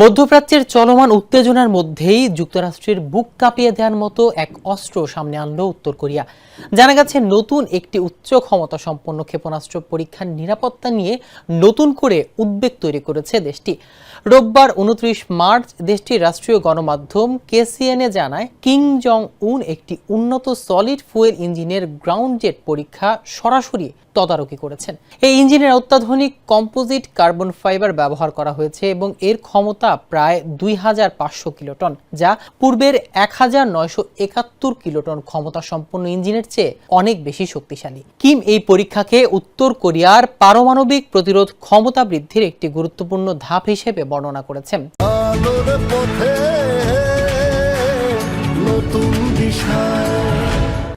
মধ্যপ্রাচ্যের চলমান উত্তেজনার মধ্যেই যুক্তরাষ্ট্রের বুক কাঁপিয়ে দেওয়ার মতো এক অস্ত্র সামনে আনলো উত্তর কোরিয়া। জানা গেছে, নতুন একটি উচ্চ ক্ষমতা সম্পন্ন ক্ষেপণাস্ত্র পরীক্ষার নিরাপত্তা নিয়ে নতুন করে উদ্বেগ তৈরি করেছে দেশটি। রোববার 29 মার্চ দেশটির রাষ্ট্রীয় গণমাধ্যম KCNA জানায়, কিম জং উন একটি উন্নত সলিড ফুয়েল ইঞ্জিনের গ্রাউন্ড জেট পরীক্ষা সরাসরি তদারকি করেছেন। এই ইঞ্জিনের অত্যাধুনিক কম্পোজিট কার্বন ফাইবার ব্যবহার করা হয়েছে এবং এর ক্ষমতা প্রায় 2500 কিলোটন, যা পূর্বের 1971 কিলোটন ক্ষমতা সম্পন্ন ইঞ্জিনের চেয়ে অনেক বেশি শক্তিশালী। কিম এই পরীক্ষাকে উত্তর কোরিয়ার পারমাণবিক প্রতিরোধ ক্ষমতা বৃদ্ধির একটি গুরুত্বপূর্ণ ধাপ হিসেবে বর্ণনা করেছেন।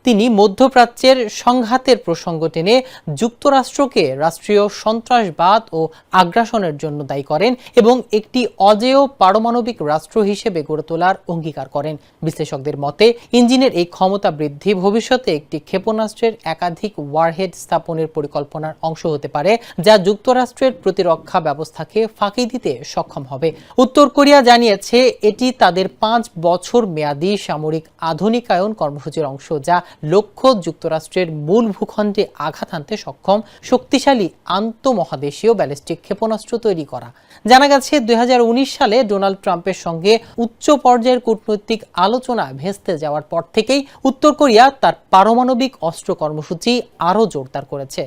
তিনি মধ্যপ্রাচ্যের সংঘাতের প্রসঙ্গ টেনে যুক্তরাষ্ট্রকে রাষ্ট্রীয় সন্ত্রাসবাদ ও আগ্রাসনের জন্য দায়ী করেন এবং একটি অজেয় পারমাণবিক রাষ্ট্র হিসেবে গড়ে তোলার অঙ্গীকার করেন। বিশ্লেষকদের মতে, ইঞ্জিনের এই ক্ষমতা বৃদ্ধি ভবিষ্যতে একটি ক্ষেপণাস্ত্রের একাধিক ওয়ারহেড স্থাপনের পরিকল্পনার অংশ হতে পারে, যা যুক্তরাষ্ট্রের প্রতিরক্ষা ব্যবস্থাকে ফাঁকি দিতে সক্ষম হবে। উত্তর কোরিয়া জানিয়েছে, এটি তাদের 5 বছর মেয়াদী সামরিক আধুনিকায়ন কর্মসূচির অংশ, যা লক্ষ্য যুক্তরাষ্ট্রের মূল ভূখণ্ডে আঘাত হানতে সক্ষম শক্তিশালী আন্তঃমহাদেশীয় ব্যালিস্টিক ক্ষেপণাস্ত্র তৈরি করা। জানা গেছে, 2019 সালে ডোনাল্ড ট্রাম্পের সঙ্গে উচ্চ পর্যায়ের কূটনৈতিক আলোচনা ভেস্তে যাওয়ার পর থেকেই উত্তর কোরিয়া তার পারমাণবিক অস্ত্র কর্মসূচি আরও জোরদার করেছে।